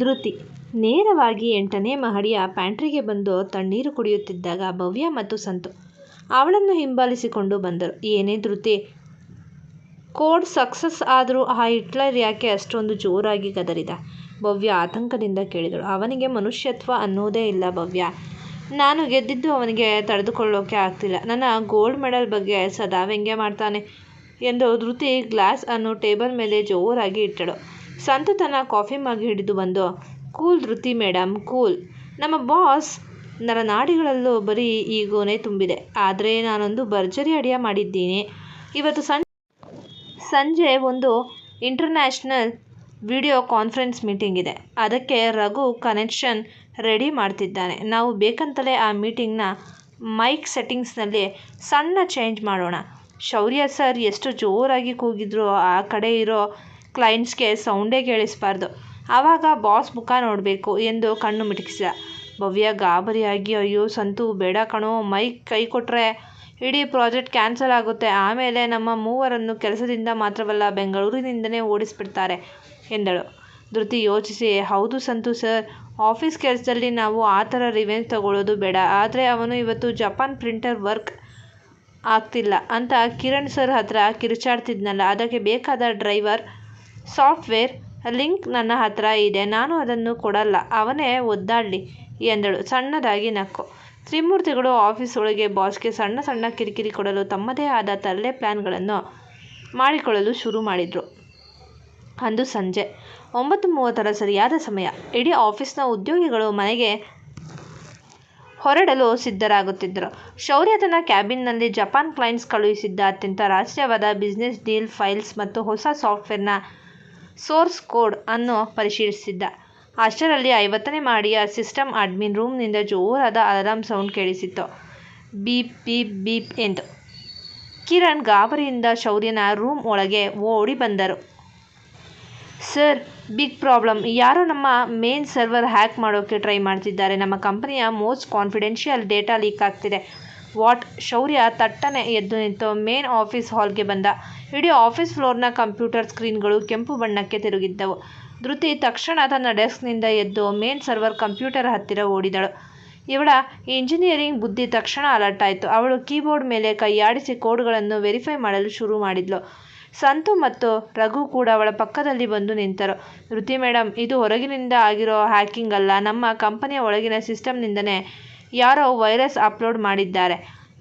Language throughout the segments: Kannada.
ಧೃತಿ ನೇರವಾಗಿ 8ನೇ ಮಹಡಿಯ ಪ್ಯಾಂಟ್ರಿಗೆ ಬಂದು ತಣ್ಣೀರು ಕುಡಿಯುತ್ತಿದ್ದಾಗ ಭವ್ಯ ಮತ್ತು ಸಂತು ಅವಳನ್ನು ಹಿಂಬಾಲಿಸಿಕೊಂಡು ಬಂದರು. ಏನೇ ಧೃತಿ, ಕೋಡ್ ಸಕ್ಸಸ್ ಆದರೂ ಆ ಹಿಟ್ಲರ್ ಯಾಕೆ ಅಷ್ಟೊಂದು ಜೋರಾಗಿ ಗದರಿದ? ಭವ್ಯ ಆತಂಕದಿಂದ ಕೇಳಿದಳು. ಅವನಿಗೆ ಮನುಷ್ಯತ್ವ ಅನ್ನೋದೇ ಇಲ್ಲ ಭವ್ಯ. ನಾನು ಗೆದ್ದಿದ್ದು ಅವನಿಗೆ ತಡೆದುಕೊಳ್ಳೋಕೆ ಆಗ್ತಿಲ್ಲ. ನನ್ನ ಗೋಲ್ಡ್ ಮೆಡಲ್ ಬಗ್ಗೆ ಸದಾ ವ್ಯಂಗ್ಯ ಮಾಡ್ತಾನೆ ಎಂದು ಧೃತಿ ಗ್ಲಾಸ್ ಅನ್ನು ಟೇಬಲ್ ಮೇಲೆ ಜೋರಾಗಿ ಇಟ್ಟಳು. ಸಂತು ತನ್ನ ಕಾಫಿ ಮಗ್ ಹಿಡಿದು ಬಂದು, ಕೂಲ್ ಧೃತಿ ಮೇಡಮ್, ಕೂಲ್. ನಮ್ಮ ಬಾಸ್ ನರನಾಡಿಗಳಲ್ಲೂ ಬರೀ ಈಗೋನೇ ತುಂಬಿದೆ. ಆದರೆ ನಾನೊಂದು ಭರ್ಜರಿ ಐಡಿಯಾ ಮಾಡಿದ್ದೀನಿ. ಇವತ್ತು ಸಂಜೆ ಒಂದು ಇಂಟರ್ನ್ಯಾಷನಲ್ ವಿಡಿಯೋ ಕಾನ್ಫರೆನ್ಸ್ ಮೀಟಿಂಗ್ ಇದೆ. ಅದಕ್ಕೆ ರಘು ಕನೆಕ್ಷನ್ ರೆಡಿ ಮಾಡ್ತಿದ್ದಾನೆ. ನಾವು ಬೇಕಂತಲೇ ಆ ಮೀಟಿಂಗ್ನ ಮೈಕ್ ಸೆಟ್ಟಿಂಗ್ಸ್ನಲ್ಲಿ ಸಣ್ಣ ಚೇಂಜ್ ಮಾಡೋಣ. ಶೌರ್ಯ ಸರ್ ಎಷ್ಟು ಜೋರಾಗಿ ಕೂಗಿದ್ರು ಆ ಕಡೆ ಇರೋ ಕ್ಲೈಂಟ್ಸ್ಗೆ ಸೌಂಡೇ ಕೇಳಿಸ್ಬಾರ್ದು. ಆವಾಗ ಬಾಸ್ ಮುಖ ನೋಡಬೇಕು ಎಂದು ಕಣ್ಣು ಮಿಟುಕಿಸಿದ. ಭವ್ಯ ಗಾಬರಿಯಾಗಿ, ಅಯ್ಯೋ ಸಂತು, ಬೇಡ ಕಣೋ, ಮೈಕ್ ಕೈ ಕೊಟ್ಟರೆ ಇಡೀ ಪ್ರಾಜೆಕ್ಟ್ ಕ್ಯಾನ್ಸಲ್ ಆಗುತ್ತೆ. ಆಮೇಲೆ ನಮ್ಮ ಮೂವರನ್ನು ಕೆಲಸದಿಂದ ಮಾತ್ರವಲ್ಲ, ಬೆಂಗಳೂರಿನಿಂದನೇ ಓಡಿಸ್ಬಿಡ್ತಾರೆ ಎಂದಳು. ಧೃತಿ ಯೋಚಿಸಿ, ಹೌದು ಸಂತು ಸರ್, ಆಫೀಸ್ ಕೆಲಸದಲ್ಲಿ ನಾವು ಆ ಥರ ರಿವೆಂಜ್ ತಗೊಳ್ಳೋದು ಬೇಡ. ಆದರೆ ಅವನು ಇವತ್ತು ಜಪಾನ್ ಪ್ರಿಂಟರ್ ವರ್ಕ್ ಆಗ್ತಿಲ್ಲ ಅಂತ ಕಿರಣ್ ಸರ್ ಹತ್ರ ಕಿರುಚಾಡ್ತಿದ್ನಲ್ಲ, ಅದಕ್ಕೆ ಬೇಕಾದ ಡ್ರೈವರ್ ಸಾಫ್ಟ್ವೇರ್ ಲಿಂಕ್ ನನ್ನ ಹತ್ರ ಇದೆ. ನಾನು ಅದನ್ನು ಕೊಡಲ್ಲ, ಅವನೇ ಒದ್ದಾಡಲಿ ಎಂದಳು ಸಣ್ಣದಾಗಿ ನಕ್ಕು. ತ್ರಿಮೂರ್ತಿಗಳು ಆಫೀಸ್ ಒಳಗೆ ಬಾಸ್ಗೆ ಸಣ್ಣ ಸಣ್ಣ ಕಿರಿಕಿರಿ ಕೊಡಲು ತಮ್ಮದೇ ಆದ ತರಲೆ ಪ್ಲ್ಯಾನ್ಗಳನ್ನು ಮಾಡಿಕೊಳ್ಳಲು ಶುರು ಮಾಡಿದ್ರು. ಅಂದು ಸಂಜೆ 9:30 ಸರಿಯಾದ ಸಮಯ. ಇಡೀ ಆಫೀಸ್ನ ಉದ್ಯೋಗಿಗಳು ಮನೆಗೆ ಹೊರಡಲು ಸಿದ್ಧರಾಗುತ್ತಿದ್ದರು. ಶೌರ್ಯ ತನ್ನ ಕ್ಯಾಬಿನ್ನಲ್ಲಿ ಜಪಾನ್ ಕ್ಲೈಂಟ್ಸ್ ಕಳುಹಿಸಿದ್ದ ಅತ್ಯಂತ ರಹಸ್ಯವಾದ ಬಿಸ್ನೆಸ್ ಡೀಲ್ ಫೈಲ್ಸ್ ಮತ್ತು ಹೊಸ ಸಾಫ್ಟ್ವೇರ್ನ ಸೋರ್ಸ್ ಕೋಡ್ ಅನ್ನು ಪರಿಶೀಲಿಸಿದ್ದ. ಅಷ್ಟರಲ್ಲಿ 50ನೇ ಮಹಡಿಯ ಸಿಸ್ಟಮ್ ಅಡ್ಮಿನ್ ರೂಮ್ನಿಂದ ಜೋರಾದ ಅಲಾರಾಮ್ ಸೌಂಡ್ ಕೇಳಿಸಿತ್ತು. ಬೀಪ್ ಬೀಪ್ ಬೀಪ್ ಎಂದು. ಕಿರಣ್ ಗಾಬರಿಯಿಂದ ಶೌರ್ಯನ ರೂಮ್ ಒಳಗೆ ಓಡಿ ಬಂದರು. Sir, big problem. ಯಾರೋ ನಮ್ಮ ಮೇನ್ ಸರ್ವರ್ ಹ್ಯಾಕ್ ಮಾಡೋಕೆ ಟ್ರೈ ಮಾಡ್ತಿದ್ದಾರೆ. ನಮ್ಮ ಕಂಪನಿಯ ಮೋಸ್ಟ್ ಕಾನ್ಫಿಡೆನ್ಷಿಯಲ್ ಡೇಟಾ ಲೀಕ್ ಆಗ್ತಿದೆ. ವಾಟ್? ಶೌರ್ಯ ತಟ್ಟನೆ ಎದ್ದು ನಿಂತು ಮೇನ್ ಆಫೀಸ್ ಹಾಲ್ಗೆ ಬಂದ. ಇಡೀ ಆಫೀಸ್ ಫ್ಲೋರ್ನ ಕಂಪ್ಯೂಟರ್ ಸ್ಕ್ರೀನ್ಗಳು ಕೆಂಪು ಬಣ್ಣಕ್ಕೆ ತಿರುಗಿದ್ದವು. ಧೃತಿ ತಕ್ಷಣ ತನ್ನ ಡೆಸ್ಕ್ನಿಂದ ಎದ್ದು ಮೇನ್ ಸರ್ವರ್ ಕಂಪ್ಯೂಟರ್ ಹತ್ತಿರ ಓಡಿದಳು. ಇವಳ ಇಂಜಿನಿಯರಿಂಗ್ ಬುದ್ಧಿ ತಕ್ಷಣ ಅಲರ್ಟ್ ಆಯಿತು. ಅವಳು ಕೀಬೋರ್ಡ್ ಮೇಲೆ ಕೈಯಾಡಿಸಿ ಕೋಡ್ಗಳನ್ನು ವೆರಿಫೈ ಮಾಡಲು ಶುರು ಮಾಡಿದ್ಲು. ಸಂತು ಮತ್ತು ರಘು ಕೂಡ ಅವಳ ಪಕ್ಕದಲ್ಲಿ ಬಂದು ನಿಂತರು. ಧೃತಿ ಮೇಡಮ್, ಇದು ಹೊರಗಿನಿಂದ ಆಗಿರೋ ಹ್ಯಾಕಿಂಗ್ ಅಲ್ಲ. ನಮ್ಮ ಕಂಪನಿಯ ಒಳಗಿನ ಸಿಸ್ಟಮ್ನಿಂದನೇ ಯಾರೋ ವೈರಸ್ ಅಪ್ಲೋಡ್ ಮಾಡಿದ್ದಾರೆ.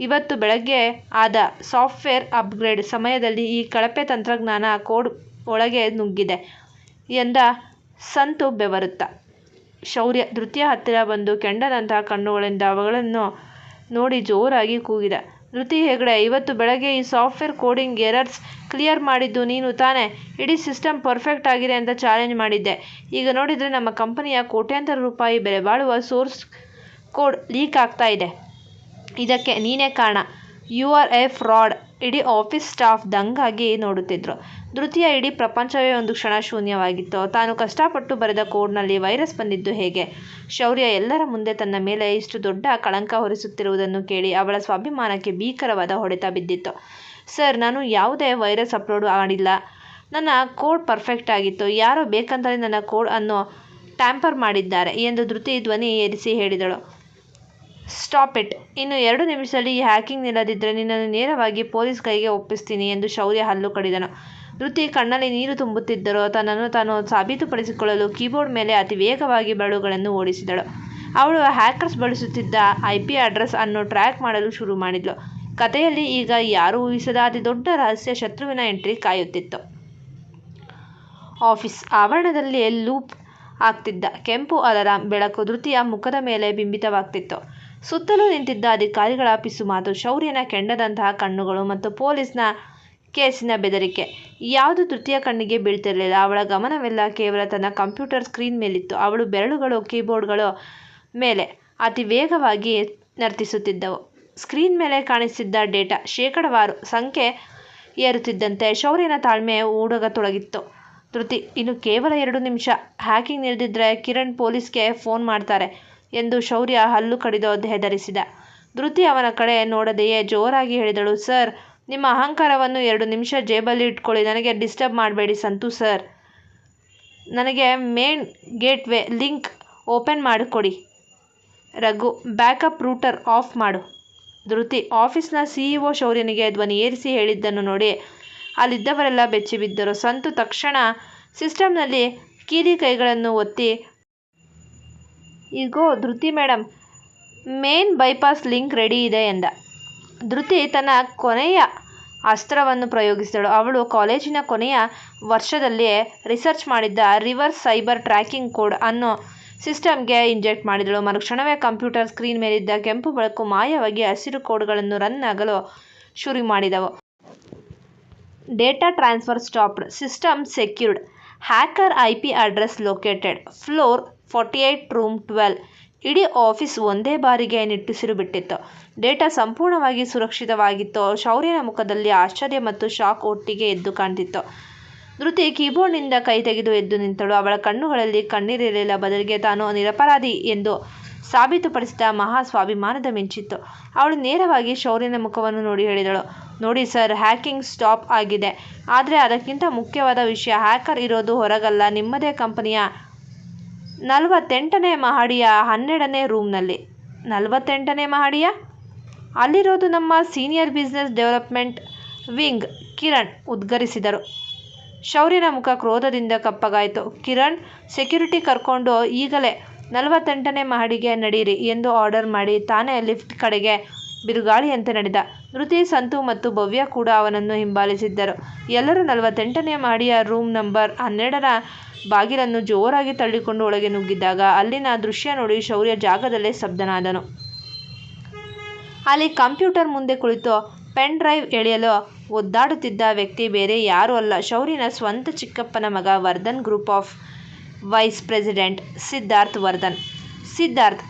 ಇವತ್ತು ಬೆಳಗ್ಗೆ ಆದ ಸಾಫ್ಟ್ವೇರ್ ಅಪ್ಗ್ರೇಡ್ ಸಮಯದಲ್ಲಿ ಈ ಕಳಪೆ ತಂತ್ರಜ್ಞಾನ ಕೋಡ್ ಒಳಗೆ ನುಗ್ಗಿದೆ ಎಂದ ಸಂತು ಬೆವರುತ್ತಾ. ಶೌರ್ಯ ಧೃತಿಯ ಹತ್ತಿರ ಬಂದು ಕೆಂಡದಂತಹ ಕಣ್ಣುಗಳಿಂದ ಅವಳನ್ನು ನೋಡಿ ಜೋರಾಗಿ ಕೂಗಿದ. ಧೃತಿ ಹೆಗಡೆ, ಇವತ್ತು ಬೆಳಗ್ಗೆ ಈ ಸಾಫ್ಟ್ವೇರ್ ಕೋಡಿಂಗ್ ಎರರ್ಸ್ ಕ್ಲಿಯರ್ ಮಾಡಿದ್ದು ನೀನು ತಾನೇ? ಇಡೀ ಸಿಸ್ಟಮ್ ಪರ್ಫೆಕ್ಟ್ ಆಗಿದೆ ಅಂತ ಚಾಲೆಂಜ್ ಮಾಡಿದ್ದೆ. ಈಗ ನೋಡಿದರೆ ನಮ್ಮ ಕಂಪನಿಯ ಕೋಟ್ಯಾಂತರ ರೂಪಾಯಿ ಬೆಲೆ ಬಾಳುವ ಸೋರ್ಸ್ ಕೋಡ್ ಲೀಕ್ ಆಗ್ತಾ ಇದೆ. ಇದಕ್ಕೆ ನೀನೇ ಕಾರಣ. You are a fraud. ಇಡೀ ಆಫೀಸ್ ಸ್ಟಾಫ್ ದಂಗಾಗಿ ನೋಡುತ್ತಿದ್ರು. ಧೃತಿಯ ಇಡೀ ಪ್ರಪಂಚವೇ ಒಂದು ಕ್ಷಣ ಶೂನ್ಯವಾಗಿತ್ತು. ತಾನು ಕಷ್ಟಪಟ್ಟು ಬರೆದ ಕೋಡ್ನಲ್ಲಿ ವೈರಸ್ ಬಂದಿದ್ದು ಹೇಗೆ? ಶೌರ್ಯ ಎಲ್ಲರ ಮುಂದೆ ತನ್ನ ಮೇಲೆ ಇಷ್ಟು ದೊಡ್ಡ ಕಳಂಕ ಹೊರಿಸುತ್ತಿರುವುದನ್ನು ಕೇಳಿ ಅವಳ ಸ್ವಾಭಿಮಾನಕ್ಕೆ ಭೀಕರವಾದ ಹೊಡೆತ ಬಿದ್ದಿತ್ತು. ಸರ್, ನಾನು ಯಾವುದೇ ವೈರಸ್ ಅಪ್ಲೋಡ್ ಮಾಡಿಲ್ಲ. ನನ್ನ ಕೋಡ್ ಪರ್ಫೆಕ್ಟ್ ಆಗಿತ್ತು. ಯಾರೋ ಬೇಕಂತಲೇ ನನ್ನ ಕೋಡ್ ಅನ್ನು ಟ್ಯಾಂಪರ್ ಮಾಡಿದ್ದಾರೆ ಎಂದು ಧೃತಿ ಧ್ವನಿ ಏರಿಸಿ ಹೇಳಿದಳು. Stop it. ಇನ್ನು 2 ನಿಮಿಷದಲ್ಲಿ ಈ ಹ್ಯಾಕಿಂಗ್ ನಿಲ್ಲದಿದ್ದರೆ ನಿನ್ನನ್ನು ನೇರವಾಗಿ ಪೊಲೀಸ್ ಕೈಗೆ ಒಪ್ಪಿಸ್ತೀನಿ ಎಂದು ಶೌರ್ಯ ಹಲ್ಲು ಕಡಿದನು. ಧೃತಿ ಕಣ್ಣಲ್ಲಿ ನೀರು ತುಂಬುತ್ತಿದ್ದರೂ ತನ್ನನ್ನು ತಾನು ಸಾಬೀತುಪಡಿಸಿಕೊಳ್ಳಲು ಕೀಬೋರ್ಡ್ ಮೇಲೆ ಅತಿ ವೇಗವಾಗಿ ಬೆರಳುಗಳನ್ನು ಓಡಿಸಿದಳು. ಅವಳು ಹ್ಯಾಕರ್ಸ್ ಬಳಸುತ್ತಿದ್ದ IP ಅಡ್ರೆಸ್ ಅನ್ನು ಟ್ರ್ಯಾಕ್ ಮಾಡಲು ಶುರು ಮಾಡಿದ್ಳು. ಕಥೆಯಲ್ಲಿ ಈಗ ಯಾರೂ ಊಹಿಸದ ಅತಿ ದೊಡ್ಡ ರಹಸ್ಯ ಶತ್ರುವಿನ ಎಂಟ್ರಿ ಕಾಯುತ್ತಿತ್ತು. ಆಫೀಸ್ ಆವರಣದಲ್ಲಿ ಲೂಪ್ ಆಗ್ತಿದ್ದ ಕೆಂಪು ಅಲಾರಾಮ್ ಬೆಳಕು ಧೃತಿಯ ಮುಖದ ಮೇಲೆ ಬಿಂಬಿತವಾಗ್ತಿತ್ತು. ಸುತ್ತಲೂ ನಿಂತಿದ್ದ ಅಧಿಕಾರಿಗಳ ಪಿಸುಮಾತು, ಶೌರ್ಯನ ಕೆಂಡದಂತಹ ಕಣ್ಣುಗಳು ಮತ್ತು ಪೊಲೀಸ್ನ ಕೇಸಿನ ಬೆದರಿಕೆ ಯಾವುದು ಧೃತಿಯ ಕಣ್ಣಿಗೆ ಬೀಳ್ತಿರಲಿಲ್ಲ. ಅವಳ ಗಮನವೆಲ್ಲ ಕೇವಲ ತನ್ನ ಕಂಪ್ಯೂಟರ್ ಸ್ಕ್ರೀನ್ ಮೇಲಿತ್ತು. ಅವಳ ಬೆರಳುಗಳು ಕೀಬೋರ್ಡ್ಗಳ ಮೇಲೆ ಅತಿ ವೇಗವಾಗಿ ನರ್ತಿಸುತ್ತಿದ್ದವು. ಸ್ಕ್ರೀನ್ ಮೇಲೆ ಕಾಣಿಸುತ್ತಿದ್ದ ಡೇಟಾ ಶೇಕಡಾವಾರು ಸಂಖ್ಯೆ ಏರುತ್ತಿದ್ದಂತೆ ಶೌರ್ಯನ ತಾಳ್ಮೆ ಉಡುಗತೊಡಗಿತ್ತು. ಧೃತಿ, ಇನ್ನು ಕೇವಲ 2 ನಿಮಿಷ. ಹ್ಯಾಕಿಂಗ್ ನಿಲ್ದಿದ್ರೆ ಕಿರಣ್ ಪೊಲೀಸ್ಗೆ ಫೋನ್ ಮಾಡ್ತಾರೆ ಎಂದು ಶೌರ್ಯ ಹಲ್ಲು ಕಡಿದು ಹೆದರಿಸಿದ. ಧೃತಿ ಅವನ ಕಡೆ ನೋಡದೆಯೇ ಜೋರಾಗಿ ಹೇಳಿದಳು. ಸರ್, ನಿಮ್ಮ ಅಹಂಕಾರವನ್ನು 2 ನಿಮಿಷ ಜೇಬಲ್ಲಿ ಇಟ್ಕೊಳ್ಳಿ. ನನಗೆ ಡಿಸ್ಟರ್ಬ್ ಮಾಡಬೇಡಿ ಸಂತು ಸರ್. ನನಗೆ ಮೇನ್ ಗೇಟ್ವೇ ಲಿಂಕ್ ಓಪನ್ ಮಾಡಿಕೊಡಿ. ರಘು, ಬ್ಯಾಕಪ್ ರೂಟರ್ ಆಫ್ ಮಾಡು. ಧೃತಿ ಆಫೀಸ್ನ CEO ಶೌರ್ಯನಿಗೆ ಧ್ವನಿ ಏರಿಸಿ ಹೇಳಿದ್ದನ್ನು ನೋಡಿ ಅಲ್ಲಿದ್ದವರೆಲ್ಲ ಬೆಚ್ಚಿಬಿದ್ದರು. ಸಂತು ತಕ್ಷಣ ಸಿಸ್ಟಮ್ನಲ್ಲಿ ಕೀಲಿ ಕೈಗಳನ್ನು ಒತ್ತಿ, ಇಗೋ Dhriti madam, main bypass link ready ಇದೆ ಎಂದ. ಧೃತಿ ತನ್ನ ಕೊನೆಯ ಅಸ್ತ್ರವನ್ನು ಪ್ರಯೋಗಿಸಿದಳು. ಅವಳು ಕಾಲೇಜಿನ ಕೊನೆಯ ವರ್ಷದಲ್ಲಿ ರಿಸರ್ಚ್ ಮಾಡಿದ್ದ ರಿವರ್ಸ್ ಸೈಬರ್ ಟ್ರ್ಯಾಕಿಂಗ್ ಕೋಡ್ ಅನ್ನು ಸಿಸ್ಟಮ್ಗೆ ಇಂಜೆಕ್ಟ್ ಮಾಡಿದಳು. ಮರುಕ್ಷಣವೇ ಕಂಪ್ಯೂಟರ್ ಸ್ಕ್ರೀನ್ ಮೇಲಿದ್ದ ಕೆಂಪು ಬೆಳಕು ಮಾಯವಾಗಿ ಹಸಿರು ಕೋಡ್ಗಳನ್ನು ರನ್ ಆಗಲು ಶುರು ಮಾಡಿದವು. Data transfer stopped. System secured. Hacker IP address located. Floor 48 room 12. ಇಡೀ ಆಫೀಸ್ ಒಂದೇ ಬಾರಿಗೆ ನಿಟ್ಟುಸಿರು ಬಿಟ್ಟಿತ್ತು. ಡೇಟಾ ಸಂಪೂರ್ಣವಾಗಿ ಸುರಕ್ಷಿತವಾಗಿತ್ತು. ಶೌರ್ಯನ ಮುಖದಲ್ಲಿ ಆಶ್ಚರ್ಯ ಮತ್ತು ಶಾಕ್ ಒಟ್ಟಿಗೆ ಎದ್ದು ಕಾಣ್ತಿತ್ತು. ಧೃತಿ ಕೀಬೋರ್ಡ್ನಿಂದ ಕೈ ತೆಗೆದು ಎದ್ದು ನಿಂತಳು. ಅವಳ ಕಣ್ಣುಗಳಲ್ಲಿ ಕಣ್ಣೀರಿರಲಿಲ್ಲ, ಬದಲಿಗೆ ತಾನು ನಿರಪರಾಧಿ ಎಂದು ಸಾಬೀತುಪಡಿಸಿದ ಮಹಾ ಸ್ವಾಭಿಮಾನದ ಮಿಂಚಿತ್ತು. ಅವಳು ನೇರವಾಗಿ ಶೌರ್ಯನ ಮುಖವನ್ನು ನೋಡಿ ಹೇಳಿದಳು, ನೋಡಿ ಸರ್, ಹ್ಯಾಕಿಂಗ್ ಸ್ಟಾಪ್ ಆಗಿದೆ. ಆದರೆ ಅದಕ್ಕಿಂತ ಮುಖ್ಯವಾದ ವಿಷಯ, ಹ್ಯಾಕರ್ ಇರೋದು ಹೊರಗಲ್ಲ, ನಿಮ್ಮದೇ ಕಂಪನಿಯ 48ನೇ ಮಹಡಿಯ 12ನೇ ರೂಮ್ನಲ್ಲಿ. 48ನೇ ಮಹಡಿಯ? ಅಲ್ಲಿರೋದು ನಮ್ಮ senior business development wing. Kiran ಉದ್ಗರಿಸಿದರು. ಶೌರ್ಯನ ಮುಖ ಕ್ರೋಧದಿಂದ ಕಪ್ಪಗಾಯಿತು. ಕಿರಣ್, ಸೆಕ್ಯೂರಿಟಿ ಕರ್ಕೊಂಡು ಈಗಲೇ 48ನೇ ಮಹಡಿಗೆ ನಡೀರಿ ಎಂದು ಆರ್ಡರ್ ಮಾಡಿ ತಾನೇ ಲಿಫ್ಟ್ ಕಡೆಗೆ ಬಿರುಗಾಳಿಯಂತೆ ನಡೆದ. ಧೃತಿ, ಸಂತು ಮತ್ತು ಭವ್ಯ ಕೂಡ ಅವನನ್ನು ಹಿಂಬಾಲಿಸಿದ್ದರು. ಎಲ್ಲರೂ 48ನೇ ಮಹಡಿಯ ರೂಮ್ ನಂಬರ್ 12ರ ಬಾಗಿಲನ್ನು ಜೋರಾಗಿ ತಳ್ಳಿಕೊಂಡು ಒಳಗೆ ನುಗ್ಗಿದಾಗ ಅಲ್ಲಿನ ದೃಶ್ಯ ನೋಡಿ ಶೌರ್ಯ ಜಾಗದಲ್ಲೇ ಸ್ತಬ್ಧನಾದನು. ಅಲ್ಲಿ ಕಂಪ್ಯೂಟರ್ ಮುಂದೆ ಕುಳಿತು ಪೆನ್ ಡ್ರೈವ್ ಎಳೆಯಲು ಒದ್ದಾಡುತ್ತಿದ್ದ ವ್ಯಕ್ತಿ ಬೇರೆ ಯಾರೂ ಅಲ್ಲ, ಶೌರ್ಯನ ಸ್ವಂತ ಚಿಕ್ಕಪ್ಪನ ಮಗ Vardhan, group of vice president Siddharth Vardhan. Siddharth.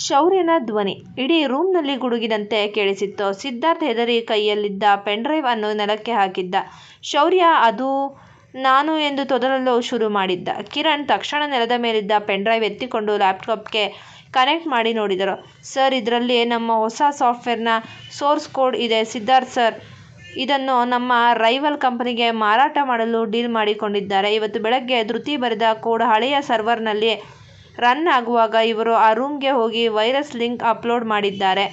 ಶೌರ್ಯನ ಧ್ವನಿ ಇಡೀ ರೂಮ್ನಲ್ಲಿ ಗುಡುಗಿದಂತೆ ಕೇಳಿಸಿತ್ತು. ಸಿದ್ಧಾರ್ಥ್ ಹೆದರಿ ಕೈಯಲ್ಲಿದ್ದ ಪೆನ್ ಡ್ರೈವ್ ಅನ್ನು ನೆಲಕ್ಕೆ ಹಾಕಿದ್ದ. ಶೌರ್ಯ, ಅದು ನಾನು ಎಂದು ತೊದಲಲು ಶುರು ಮಾಡಿದ್ದ. ಕಿರಣ್ ತಕ್ಷಣ ನೆಲದ ಮೇಲಿದ್ದ ಪೆನ್ ಡ್ರೈವ್ ಎತ್ತಿಕೊಂಡು ಲ್ಯಾಪ್ಟಾಪ್ಗೆ ಕನೆಕ್ಟ್ ಮಾಡಿ ನೋಡಿದರು. ಸರ್, ಇದರಲ್ಲಿ ನಮ್ಮ ಹೊಸ ಸಾಫ್ಟ್ವೇರ್ನ ಸೋರ್ಸ್ ಕೋಡ್ ಇದೆ. ಸಿದ್ಧಾರ್ಥ್ ಸರ್, ಇದನ್ನು ನಮ್ಮ ರೈವಲ್ ಕಂಪನಿಗೆ ಮಾರಾಟ ಮಾಡಲು ಡೀಲ್ ಮಾಡಿಕೊಂಡಿದ್ದಾರೆ. ಇವತ್ತು ಬೆಳಗ್ಗೆ ಧೃತಿ ಬರೆದ ಕೋಡ್ ಹಳೆಯ ಸರ್ವರ್ನಲ್ಲಿ ರನ್ ಆಗುವಾಗ ಇವರು ಆ ರೂಮ್ಗೆ ಹೋಗಿ ವೈರಸ್ ಲಿಂಕ್ ಅಪ್ಲೋಡ್ ಮಾಡಿದ್ದಾರೆ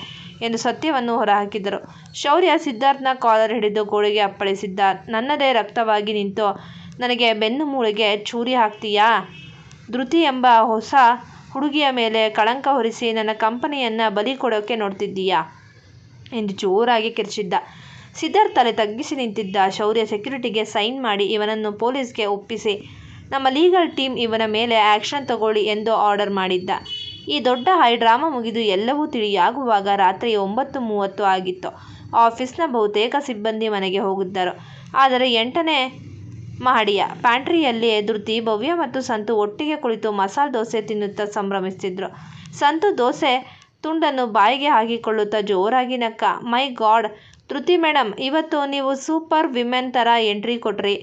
ಎಂದು ಸತ್ಯವನ್ನು ಹೊರಹಾಕಿದರು. ಶೌರ್ಯ ಸಿದ್ಧಾರ್ಥ್ನ ಕಾಲರ್ ಹಿಡಿದು ಗೋಡೆಗೆ ಅಪ್ಪಳಿಸಿದ್ದ. ನನ್ನದೇ ರಕ್ತವಾಗಿ ನಿಂತು ನನಗೆ ಬೆನ್ನು ಮೂಳೆಗೆ ಚೂರಿ ಹಾಕ್ತೀಯಾ? ಧೃತಿ ಎಂಬ ಹೊಸ ಹುಡುಗಿಯ ಮೇಲೆ ಕಳಂಕ ಹೊರಿಸಿ ನನ್ನ ಕಂಪನಿಯನ್ನು ಬಲಿ ಕೊಡೋಕೆ ನೋಡ್ತಿದ್ದೀಯಾ ಎಂದು ಜೋರಾಗಿ ಕಿರ್ಚಿದ್ದ. ಸಿದ್ಧಾರ್ಥ್ ತಲೆ ತಗ್ಗಿಸಿ ನಿಂತಿದ್ದ. ಶೌರ್ಯ ಸೆಕ್ಯೂರಿಟಿಗೆ ಸೈನ್ ಮಾಡಿ ಇವನನ್ನು ಪೊಲೀಸ್ಗೆ ಒಪ್ಪಿಸಿ ನಮ್ಮ ಲೀಗಲ್ ಟೀಮ್ ಇವನ ಮೇಲೆ ಆ್ಯಕ್ಷನ್ ತಗೊಳ್ಳಿ ಎಂದು ಆರ್ಡರ್ ಮಾಡಿದ್ದ. ಈ ದೊಡ್ಡ ಹೈಡ್ರಾಮಾ ಮುಗಿದು ಎಲ್ಲವೂ ತಿಳಿಯಾಗುವಾಗ ರಾತ್ರಿ 9:30 ಆಗಿತ್ತು. ಆಫೀಸ್ನ ಬಹುತೇಕ ಸಿಬ್ಬಂದಿ ಮನೆಗೆ ಹೋಗಿದ್ದರು. ಆದರೆ 8ನೇ ಮಹಡಿಯ ಪ್ಯಾಂಟ್ರಿಯಲ್ಲಿ ಧೃತಿ, ಭವ್ಯ ಮತ್ತು ಸಂತು ಒಟ್ಟಿಗೆ ಕುಳಿತು ಮಸಾಲೆ ದೋಸೆ ತಿನ್ನುತ್ತಾ ಸಂಭ್ರಮಿಸುತ್ತಿದ್ದರು. ಸಂತು ದೋಸೆ ತುಂಡನ್ನು ಬಾಯಿಗೆ ಹಾಕಿಕೊಳ್ಳುತ್ತಾ ಜೋರಾಗಿ ನಕ್ಕ. ಮೈ ಗಾಡ್ ಧೃತಿ ಮೇಡಮ್, ಇವತ್ತು ನೀವು ಸೂಪರ್ ವಿಮೆನ್ ಥರ ಎಂಟ್ರಿ ಕೊಟ್ರಿ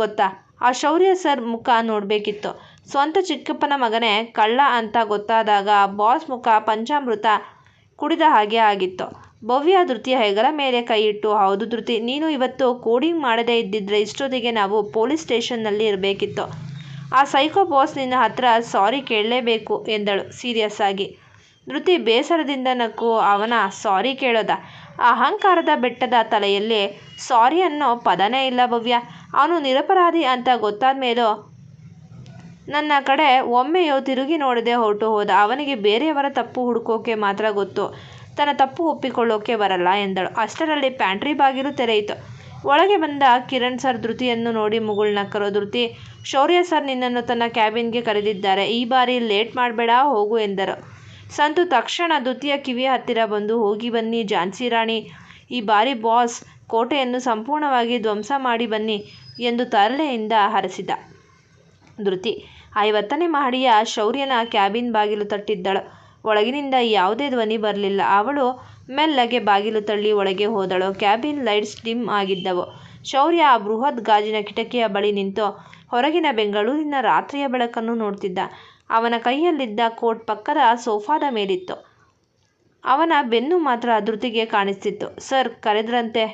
ಗೊತ್ತಾ? ಆ ಶೌರ್ಯ ಸರ್ ಮುಖ ನೋಡಬೇಕಿತ್ತು. ಸ್ವಂತ ಚಿಕ್ಕಪ್ಪನ ಮಗನೇ ಕಳ್ಳ ಅಂತ ಗೊತ್ತಾದಾಗ ಬಾಸ್ ಮುಖ ಪಂಚಾಮೃತ ಕುಡಿದ ಹಾಗೆ ಆಗಿತ್ತು. ಭವ್ಯ ಧೃತಿಯ ಹೆಗಲ ಮೇಲೆ ಕೈ ಇಟ್ಟು, ಹೌದು ಧೃತಿ, ನೀನು ಇವತ್ತು ಕೋಡಿಂಗ್ ಮಾಡದೇ ಇದ್ದಿದ್ರೆ ಇಷ್ಟೊತ್ತಿಗೆ ನಾವು ಪೊಲೀಸ್ ಸ್ಟೇಷನ್ನಲ್ಲಿ ಇರಬೇಕಿತ್ತು. ಆ ಸೈಕೋ ಬಾಸ್ ನಿನ್ನ ಹತ್ರ ಸಾರಿ ಕೇಳಲೇಬೇಕು ಎಂದಳು ಸೀರಿಯಸ್ ಆಗಿ. ಧೃತಿ ಬೇಸರದಿಂದ ನಕ್ಕು, ಅವನ ಸಾರಿ ಕೇಳೋದ? ಅಹಂಕಾರದ ಬೆಟ್ಟದ ತಲೆಯಲ್ಲಿ ಸಾರಿ ಅನ್ನೋ ಪದನೇ ಇಲ್ಲ ಭವ್ಯ. ಅವನು ನಿರಪರಾಧಿ ಅಂತ ಗೊತ್ತಾದ ಮೇಲೂ ನನ್ನ ಕಡೆ ಒಮ್ಮೆಯೂ ತಿರುಗಿ ನೋಡದೆ ಹೊರಟು ಹೋದ. ಅವನಿಗೆ ಬೇರೆಯವರ ತಪ್ಪು ಹುಡುಕೋಕೆ ಮಾತ್ರ ಗೊತ್ತು, ತನ್ನ ತಪ್ಪು ಒಪ್ಪಿಕೊಳ್ಳೋಕೆ ಬರಲ್ಲ ಎಂದಳು. ಅಷ್ಟರಲ್ಲಿ ಪ್ಯಾಂಟ್ರಿ ಬಾಗಿಲು ತೆರೆಯಿತು. ಒಳಗೆ ಬಂದ ಕಿರಣ್ ಸರ್ ಧೃತಿಯನ್ನು ನೋಡಿ ಮುಗುಳ್ನಕ್ಕರು. ಧೃತಿ, ಶೌರ್ಯ ಸರ್ ನಿನ್ನನ್ನು ತನ್ನ ಕ್ಯಾಬಿನ್ಗೆ ಕರೆದಿದ್ದಾರೆ. ಈ ಬಾರಿ ಲೇಟ್ ಮಾಡಬೇಡ, ಹೋಗು ಎಂದರು. ಸಂತು ತಕ್ಷಣ ಧೃತಿಯ ಕಿವಿಯ ಹತ್ತಿರ ಬಂದು, ಹೋಗಿ ಬನ್ನಿ ಝಾನ್ಸಿ ರಾಣಿ, ಈ ಬಾರಿ ಬಾಸ್ ಕೋಟೆಯನ್ನು ಸಂಪೂರ್ಣವಾಗಿ ಧ್ವಂಸ ಮಾಡಿ ಬನ್ನಿ ಎಂದು ತರಲೆಯಿಂದ ಹರಸಿದ. ಧೃತಿ 50ನೇ ಮಹಡಿಯ ಶೌರ್ಯನ ಕ್ಯಾಬಿನ್ ಬಾಗಿಲು ತಟ್ಟಿದ್ದಳು. ಒಳಗಿನಿಂದ ಯಾವುದೇ ಧ್ವನಿ ಬರಲಿಲ್ಲ. ಅವಳು ಮೆಲ್ಲಗೆ ಬಾಗಿಲು ತಳ್ಳಿ ಒಳಗೆ ಹೋದಳು. ಕ್ಯಾಬಿನ್ ಲೈಟ್ಸ್ ಡಿಮ್ ಆಗಿದ್ದವು. ಶೌರ್ಯ ಆ ಬೃಹತ್ ಗಾಜಿನ ಕಿಟಕಿಯ ಬಳಿ ನಿಂತು ಹೊರಗಿನ ಬೆಂಗಳೂರಿನ ರಾತ್ರಿಯ ಬೆಳಕನ್ನು ನೋಡ್ತಿದ್ದ. ಅವನ ಕೈಯಲ್ಲಿದ್ದ ಕೋಟ್ ಪಕ್ಕದ ಸೋಫಾದ ಮೇಲಿತ್ತು. ಅವನ ಬೆನ್ನು ಮಾತ್ರ ಧೃತಿಗೆ ಕಾಣಿಸ್ತಿತ್ತು. ಸರ್ ಕರೆದ್ರಂತೆ?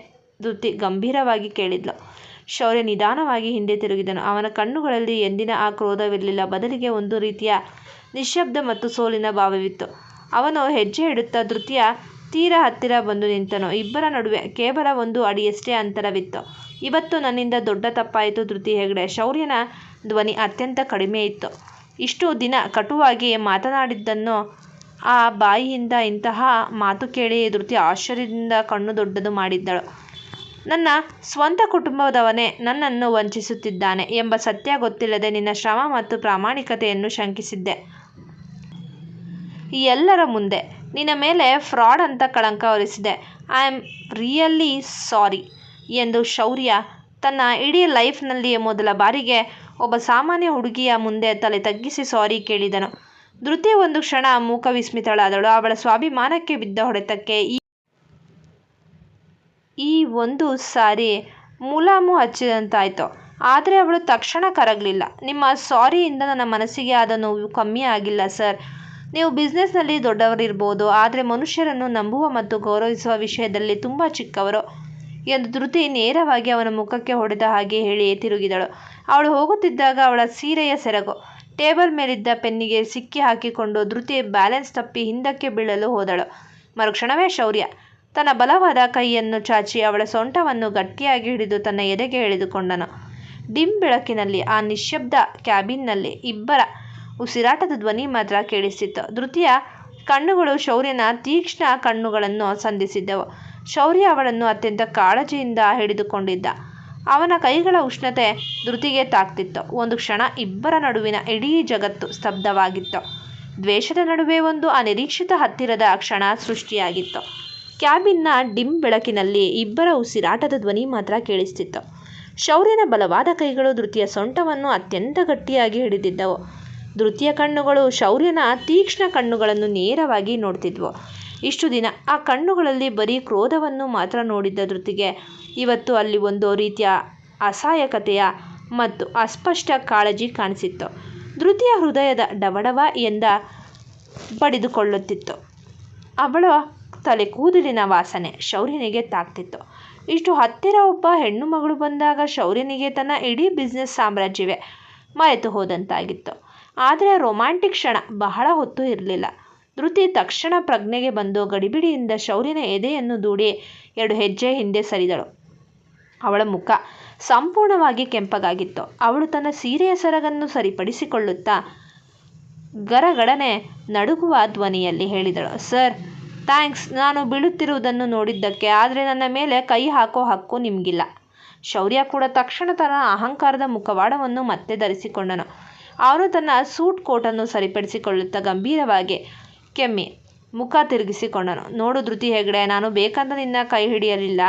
ಧೃತಿ ಗಂಭೀರವಾಗಿ ಕೇಳಿದ್ಲು. ಶೌರ್ಯ ನಿಧಾನವಾಗಿ ಹಿಂದೆ ತಿರುಗಿದನು. ಅವನ ಕಣ್ಣುಗಳಲ್ಲಿ ಎಂದಿನ ಆ ಕ್ರೋಧವಿರಲಿಲ್ಲ. ಬದಲಿಗೆ ಒಂದು ರೀತಿಯ ನಿಶ್ಶಬ್ದ ಮತ್ತು ಸೋಲಿನ ಭಾವವಿತ್ತು. ಅವನು ಹೆಜ್ಜೆ ಇಡುತ್ತಾ ಧೃತಿಯ ತೀರಾ ಹತ್ತಿರ ಬಂದು ನಿಂತನು. ಇಬ್ಬರ ನಡುವೆ ಕೇವಲ 1 ಅಡಿಯಷ್ಟೇ ಅಂತರವಿತ್ತು. ಇವತ್ತು ನನ್ನಿಂದ ದೊಡ್ಡ ತಪ್ಪಾಯಿತು ಧೃತಿ ಹೆಗಡೆ. ಶೌರ್ಯನ ಧ್ವನಿ ಅತ್ಯಂತ ಕಡಿಮೆ ಇತ್ತು. ಇಷ್ಟು ದಿನ ಕಟುವಾಗಿ ಮಾತನಾಡಿದ್ದನ್ನು ಆ ಬಾಯಿಯಿಂದ ಇಂತಹ ಮಾತು ಕೇಳಿ ಧೃತಿ ಆಶ್ಚರ್ಯದಿಂದ ಕಣ್ಣು ದೊಡ್ಡದು ಮಾಡಿದ್ದಳು. ನನ್ನ ಸ್ವಂತ ಕುಟುಂಬದವನೇ ನನ್ನನ್ನು ವಂಚಿಸುತ್ತಿದ್ದಾನೆ ಎಂಬ ಸತ್ಯ ಗೊತ್ತಿಲ್ಲದೆ ನಿನ್ನ ಶ್ರಮ ಮತ್ತು ಪ್ರಾಮಾಣಿಕತೆಯನ್ನು ಶಂಕಿಸಿದ್ದೆ. ಎಲ್ಲರ ಮುಂದೆ ನಿನ್ನ ಮೇಲೆ ಫ್ರಾಡ್ ಅಂತ ಕಳಂಕ ಹೊರಿಸಿದೆ. ಐ ಆಮ್ ರಿಯಲಿ ಸಾರಿ ಎಂದು ಶೌರ್ಯ ತನ್ನ ಇಡೀ ಲೈಫ್ನಲ್ಲಿ ಮೊದಲ ಬಾರಿಗೆ ಒಬ್ಬ ಸಾಮಾನ್ಯ ಹುಡುಗಿಯ ಮುಂದೆ ತಲೆ ತಗ್ಗಿಸಿ ಸಾರಿ ಕೇಳಿದನು. ಧೃತಿ ಒಂದು ಕ್ಷಣ ಮೂಕ ವಿಸ್ಮಿತಳಾದಳು. ಅವಳ ಸ್ವಾಭಿಮಾನಕ್ಕೆ ಬಿದ್ದ ಹೊಡೆತಕ್ಕೆ ಈ ಒಂದು ಸಾರಿ ಮುಲಾಮು ಹಚ್ಚಿದಂತಾಯಿತು. ಆದರೆ ಅವಳು ತಕ್ಷಣ ಕರಗಲಿಲ್ಲ. ನಿಮ್ಮ ಸಾರಿಯಿಂದ ನನ್ನ ಮನಸ್ಸಿಗೆ ಆದ ನೋವು ಕಮ್ಮಿ ಆಗಿಲ್ಲ ಸರ್. ನೀವು ಬಿಸ್ನೆಸ್ನಲ್ಲಿ ದೊಡ್ಡವರಿರ್ಬೋದು, ಆದರೆ ಮನುಷ್ಯರನ್ನು ನಂಬುವ ಮತ್ತು ಗೌರವಿಸುವ ವಿಷಯದಲ್ಲಿ ತುಂಬ ಚಿಕ್ಕವರು ಎಂದು ಧೃತಿ ನೇರವಾಗಿ ಅವನ ಮುಖಕ್ಕೆ ಹೊಡೆದ ಹಾಗೆ ಹೇಳಿ ತಿರುಗಿದಳು. ಅವಳು ಹೋಗುತ್ತಿದ್ದಾಗ ಅವಳ ಸೀರೆಯ ಸೆರಗು ಟೇಬಲ್ ಮೇಲಿದ್ದ ಪೆನ್ನಿಗೆ ಸಿಕ್ಕಿ ಹಾಕಿಕೊಂಡು ಧೃತಿ ಬ್ಯಾಲೆನ್ಸ್ ತಪ್ಪಿ ಹಿಂದಕ್ಕೆ ಬೀಳಲು ಹೋದಳು. ಮರುಕ್ಷಣವೇ ಶೌರ್ಯ ತನ್ನ ಬಲವಾದ ಕೈಯನ್ನು ಚಾಚಿ ಅವಳ ಸೊಂಟವನ್ನು ಗಟ್ಟಿಯಾಗಿ ಹಿಡಿದು ತನ್ನ ಎದೆಗೆ ಎಳೆದುಕೊಂಡನು. ಡಿಮ್ ಬೆಳಕಿನಲ್ಲಿ ಆ ನಿಶ್ಶಬ್ದ ಕ್ಯಾಬಿನ್ನಲ್ಲಿ ಇಬ್ಬರ ಉಸಿರಾಟದ ಧ್ವನಿ ಮಾತ್ರ ಕೇಳಿಸಿತ್ತು. ಧೃತಿಯ ಕಣ್ಣುಗಳು ಶೌರ್ಯನ ತೀಕ್ಷ್ಣ ಕಣ್ಣುಗಳನ್ನು ಸಂಧಿಸಿದ್ದವು. ಶೌರ್ಯ ಅವಳನ್ನು ಅತ್ಯಂತ ಕಾಳಜಿಯಿಂದ ಹಿಡಿದುಕೊಂಡಿದ್ದ. ಅವನ ಕೈಗಳ ಉಷ್ಣತೆ ಧೃತಿಗೆ ತಾಕ್ತಿತ್ತು. ಒಂದು ಕ್ಷಣ ಇಬ್ಬರ ನಡುವಿನ ಇಡೀ ಜಗತ್ತು ಸ್ತಬ್ಧವಾಗಿತ್ತು. ದ್ವೇಷದ ನಡುವೆ ಒಂದು ಅನಿರೀಕ್ಷಿತ ಹತ್ತಿರದ ಕ್ಷಣ ಸೃಷ್ಟಿಯಾಗಿತ್ತು. ಕ್ಯಾಬಿನ್ನ ಡಿಮ್ ಬೆಳಕಿನಲ್ಲಿ ಇಬ್ಬರ ಉಸಿರಾಟದ ಧ್ವನಿ ಮಾತ್ರ ಕೇಳಿಸ್ತಿತ್ತು. ಶೌರ್ಯನ ಬಲವಾದ ಕೈಗಳು ಧೃತಿಯ ಸೊಂಟವನ್ನು ಅತ್ಯಂತ ಗಟ್ಟಿಯಾಗಿ ಹಿಡಿದಿದ್ದವು. ಧೃತಿಯ ಕಣ್ಣುಗಳು ಶೌರ್ಯನ ತೀಕ್ಷ್ಣ ಕಣ್ಣುಗಳನ್ನು ನೇರವಾಗಿ ನೋಡ್ತಿದ್ವು. ಇಷ್ಟು ದಿನ ಆ ಕಣ್ಣುಗಳಲ್ಲಿ ಬರೀ ಕ್ರೋಧವನ್ನು ಮಾತ್ರ ನೋಡಿದ್ದ ಧೃತಿಗೆ ಇವತ್ತು ಅಲ್ಲಿ ಒಂದು ರೀತಿಯ ಅಸಹಾಯಕತೆಯ ಮತ್ತು ಅಸ್ಪಷ್ಟ ಕಾಳಜಿ ಕಾಣಿಸಿತ್ತು. ಧೃತಿಯ ಹೃದಯದ ಡವಡವ ಎಂದ ಬಡಿದುಕೊಳ್ಳುತ್ತಿತ್ತು. ಅವಳ ತಲೆ ಕೂದಲಿನ ವಾಸನೆ ಶೌರ್ಯನಿಗೆ ತಾಕ್ತಿತ್ತು. ಇಷ್ಟು ಹತ್ತಿರ ಒಬ್ಬ ಹೆಣ್ಣು ಮಗಳು ಬಂದಾಗ ಶೌರ್ಯನಿಗೆ ತನ್ನ ಇಡೀ ಬಿಸ್ನೆಸ್ ಸಾಮ್ರಾಜ್ಯವೇ ಮರೆತು ಹೋದಂತಾಗಿತ್ತು. ಆದರೆ ರೊಮ್ಯಾಂಟಿಕ್ ಕ್ಷಣ ಬಹಳ ಹೊತ್ತು ಇರಲಿಲ್ಲ. ಧೃತಿ ತಕ್ಷಣ ಪ್ರಜ್ಞೆಗೆ ಬಂದು ಗಡಿಬಿಡಿಯಿಂದ ಶೌರ್ಯನ ಎದೆಯನ್ನು ದೂಡಿ 2 ಹೆಜ್ಜೆ ಹಿಂದೆ ಸರಿದಳು. ಅವಳ ಮುಖ ಸಂಪೂರ್ಣವಾಗಿ ಕೆಂಪಗಾಗಿತ್ತು. ಅವಳು ತನ್ನ ಸೀರೆಯ ಸೆರಗನ್ನು ಸರಿಪಡಿಸಿಕೊಳ್ಳುತ್ತಾ ಗರಗಡನೆ ನಡುಗುವ ಧ್ವನಿಯಲ್ಲಿ ಹೇಳಿದಳು, ಸರ್ ಥ್ಯಾಂಕ್ಸ್, ನಾನು ಬೀಳುತ್ತಿರುವುದನ್ನು ನೋಡಿದ್ದಕ್ಕೆ. ಆದರೆ ನನ್ನ ಮೇಲೆ ಕೈ ಹಾಕೋ ಹಕ್ಕು ನಿಮಗಿಲ್ಲ. ಶೌರ್ಯ ಕೂಡ ತಕ್ಷಣ ತನ್ನ ಅಹಂಕಾರದ ಮುಖವಾಡವನ್ನು ಮತ್ತೆ ಧರಿಸಿಕೊಂಡನು. ಅವನು ತನ್ನ ಸೂಟ್ ಕೋಟನ್ನು ಸರಿಪಡಿಸಿಕೊಳ್ಳುತ್ತಾ ಗಂಭೀರವಾಗಿ ಕೆಮ್ಮಿ ಮುಖ ತಿರುಗಿಸಿಕೊಂಡನು. ನೋಡು ಧೃತಿ ಹೆಗಡೆ, ನಾನು ಬೇಕಂತ ನಿನ್ನ ಕೈ ಹಿಡಿಯಲಿಲ್ಲ.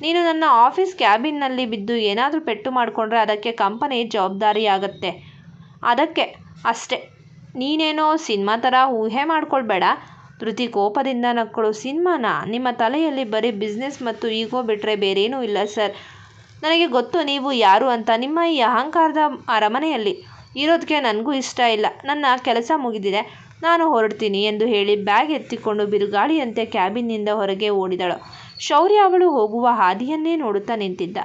ನೀನು ನನ್ನ ಆಫೀಸ್ ಕ್ಯಾಬಿನ್ನಲ್ಲಿ ಬಿದ್ದು ಏನಾದರೂ ಪೆಟ್ಟು ಮಾಡಿಕೊಂಡ್ರೆ ಅದಕ್ಕೆ ಕಂಪನಿ ಜವಾಬ್ದಾರಿಯಾಗತ್ತೆ. ಅದಕ್ಕೆ ಅಷ್ಟೇ. ನೀನೇನೋ ಸಿನಿಮಾ ಥರ ಊಹೆ ಮಾಡ್ಕೊಳ್ಬೇಡ. ಧೃತಿ ಕೋಪದಿಂದ ನಕ್ಕಳು. ಸಿನಿಮಾನ? ನಿಮ್ಮ ತಲೆಯಲ್ಲಿ ಬರೀ ಬಿಸ್ನೆಸ್ ಮತ್ತು ಈಗೋ ಬಿಟ್ಟರೆ ಬೇರೇನೂ ಇಲ್ಲ ಸರ್. ನನಗೆ ಗೊತ್ತು ನೀವು ಯಾರು ಅಂತ. ನಿಮ್ಮ ಈ ಅಹಂಕಾರದ ಅರಮನೆಯಲ್ಲಿ ಇರೋದಕ್ಕೆ ನನಗೂ ಇಷ್ಟ ಇಲ್ಲ. ನನ್ನ ಕೆಲಸ ಮುಗಿದಿದೆ, ನಾನು ಹೊರಡ್ತೀನಿ ಎಂದು ಹೇಳಿ ಬ್ಯಾಗ್ ಎತ್ತಿಕೊಂಡು ಬಿರುಗಾಳಿಯಂತೆ ಕ್ಯಾಬಿನ್ನಿಂದ ಹೊರಗೆ ಓಡಿದಳು. ಶೌರ್ಯ ಅವಳು ಹೋಗುವ ಹಾದಿಯನ್ನೇ ನೋಡುತ್ತಾ ನಿಂತಿದ್ದ.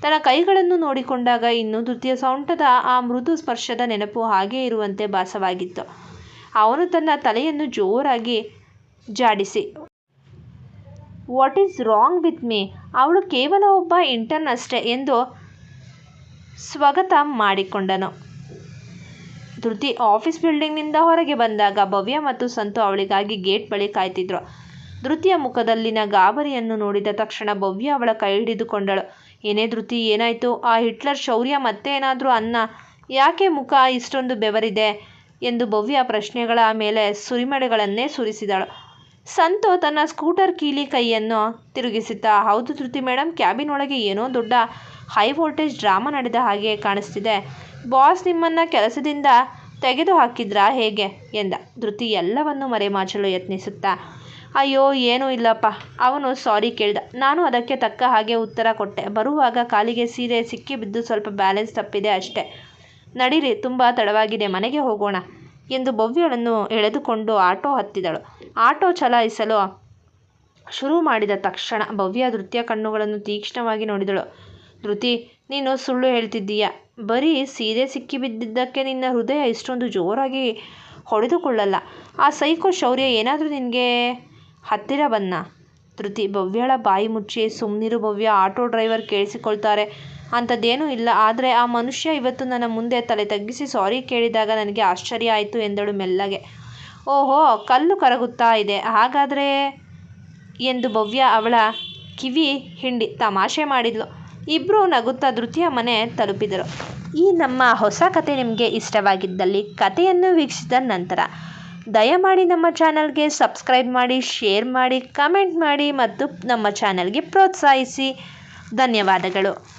ತನ್ನ ಕೈಗಳನ್ನು ನೋಡಿಕೊಂಡಾಗ ಇನ್ನೂ ಧೃತಿಯ ಸೊಂಟದ ಆ ಮೃದು ಸ್ಪರ್ಶದ ನೆನಪು ಹಾಗೇ ಇರುವಂತೆ ಭಾಸವಾಗಿತ್ತು. ಅವನು ತನ್ನ ತಲೆಯನ್ನು ಜೋರಾಗಿ ಜಾಡಿಸಿ, what is wrong with me? ಅವಳು ಕೇವಲ ಒಬ್ಬ ಇಂಟರ್ನ್ ಅಷ್ಟೇ ಎಂದು ಸ್ವಗತ ಮಾಡಿಕೊಂಡನು. ಧೃತಿ ಆಫೀಸ್ ಬಿಲ್ಡಿಂಗ್ನಿಂದ ಹೊರಗೆ ಬಂದಾಗ ಭವ್ಯ ಮತ್ತು ಸಂತು ಅವಳಿಗಾಗಿ ಗೇಟ್ ಬಳಿ ಕಾಯ್ತಿದ್ರು. ಧೃತಿಯ ಮುಖದಲ್ಲಿನ ಗಾಬರಿಯನ್ನು ನೋಡಿದ ತಕ್ಷಣ ಭವ್ಯ ಅವಳ ಕೈ ಹಿಡಿದುಕೊಂಡಳು. ಏನೇ ಧೃತಿ, ಏನಾಯಿತು? ಆ ಹಿಟ್ಲರ್ ಶೌರ್ಯ ಮತ್ತೆ ಏನಾದರೂ ಅನ್ನ? ಯಾಕೆ ಮುಖ ಇಷ್ಟೊಂದು ಬೆವರಿದೆ ಎಂದು ಭವ್ಯ ಪ್ರಶ್ನೆಗಳ ಮೇಲೆ ಸುರಿಮಳೆಗಳನ್ನೇ ಸುರಿಸಿದಳು. ಸಂತು ತನ್ನ ಸ್ಕೂಟರ್ ಕೀಲಿ ಕೈಯನ್ನು ತಿರುಗಿಸುತ್ತಾ, ಹೌದು ಧೃತಿ ಮೇಡಮ್, ಕ್ಯಾಬಿನ್ ಒಳಗೆ ಏನೋ ದೊಡ್ಡ ಹೈ ವೋಲ್ಟೇಜ್ ಡ್ರಾಮಾ ನಡೆದ ಹಾಗೆ ಕಾಣಿಸ್ತಿದೆ. ಬಾಸ್ ನಿಮ್ಮನ್ನು ಕೆಲಸದಿಂದ ತೆಗೆದು ಹಾಕಿದ್ರಾ ಹೇಗೆ ಎಂದ. ಧೃತಿ ಎಲ್ಲವನ್ನು ಮರೆಮಾಚಲು ಯತ್ನಿಸುತ್ತಾ, ಅಯ್ಯೋ ಏನೂ ಇಲ್ಲಪ್ಪ. ಅವನು ಸಾರಿ ಕೇಳ್ದ. ನಾನು ಅದಕ್ಕೆ ತಕ್ಕ ಹಾಗೆ ಉತ್ತರ ಕೊಟ್ಟೆ. ಬರುವಾಗ ಕಾಲಿಗೆ ಸೀರೆ ಸಿಕ್ಕಿಬಿದ್ದು ಸ್ವಲ್ಪ ಬ್ಯಾಲೆನ್ಸ್ ತಪ್ಪಿದೆ ಅಷ್ಟೇ. ನಡೀರಿ, ತುಂಬ ತಡವಾಗಿದೆ, ಮನೆಗೆ ಹೋಗೋಣ ಎಂದು ಭವ್ಯಳನ್ನು ಎಳೆದುಕೊಂಡು ಆಟೋ ಹತ್ತಿದಳು. ಆಟೋ ಚಲಾಯಿಸಲು ಶುರು ಮಾಡಿದ ತಕ್ಷಣ ಭವ್ಯ ಧೃತಿಯ ಕಣ್ಣುಗಳನ್ನು ತೀಕ್ಷ್ಣವಾಗಿ ನೋಡಿದಳು. ಧೃತಿ, ನೀನು ಸುಳ್ಳು ಹೇಳ್ತಿದ್ದೀಯ. ಬರೀ ಸೀರೆ ಸಿಕ್ಕಿಬಿದ್ದಿದ್ದಕ್ಕೆ ನಿನ್ನ ಹೃದಯ ಇಷ್ಟೊಂದು ಜೋರಾಗಿ ಹೊಡೆದುಕೊಳ್ಳಲ್ಲ. ಆ ಸೈಕೋ ಶೌರ್ಯ ಏನಾದರೂ ನಿನಗೆ ಹತ್ತಿರ ಬಂದ? ಧೃತಿ ಭವ್ಯಳ ಬಾಯಿ ಮುಚ್ಚಿ, ಸುಮ್ಮನಿರು ಭವ್ಯ, ಆಟೋ ಡ್ರೈವರ್ ಕೇಳಿಸಿಕೊಳ್ತಾರೆ. ಅಂಥದ್ದೇನೂ ಇಲ್ಲ. ಆದರೆ ಆ ಮನುಷ್ಯ ಇವತ್ತು ನನ್ನ ಮುಂದೆ ತಲೆ ತಗ್ಗಿಸಿ ಸಾರಿ ಕೇಳಿದಾಗ ನನಗೆ ಆಶ್ಚರ್ಯ ಆಯಿತು ಎಂದಳು ಮೆಲ್ಲಗೆ. ಓಹೋ, ಕಲ್ಲು ಕರಗುತ್ತಾ ಇದೆ ಹಾಗಾದರೆ ಎಂದು ಭವ್ಯ ಅವಳ ಕಿವಿ ಹಿಂಡಿ ತಮಾಷೆ ಮಾಡಿದ್ಲು. ಇಬ್ಬರು ನಗುತ್ತಾ ಧೃತಿಯ ಮನೆ ತಲುಪಿದರು. ಈ ನಮ್ಮ ಹೊಸ ಕತೆ ನಿಮಗೆ ಇಷ್ಟವಾಗಿದ್ದಲ್ಲಿ ಕತೆಯನ್ನು ವೀಕ್ಷಿಸಿದ ನಂತರ ದಯಮಾಡಿ ನಮ್ಮ ಚಾನಲ್ಗೆ ಸಬ್ಸ್ಕ್ರೈಬ್ ಮಾಡಿ, ಶೇರ್ ಮಾಡಿ, ಕಮೆಂಟ್ ಮಾಡಿ ಮತ್ತು ನಮ್ಮ ಚಾನಲ್ಗೆ ಪ್ರೋತ್ಸಾಹಿಸಿ. ಧನ್ಯವಾದಗಳು.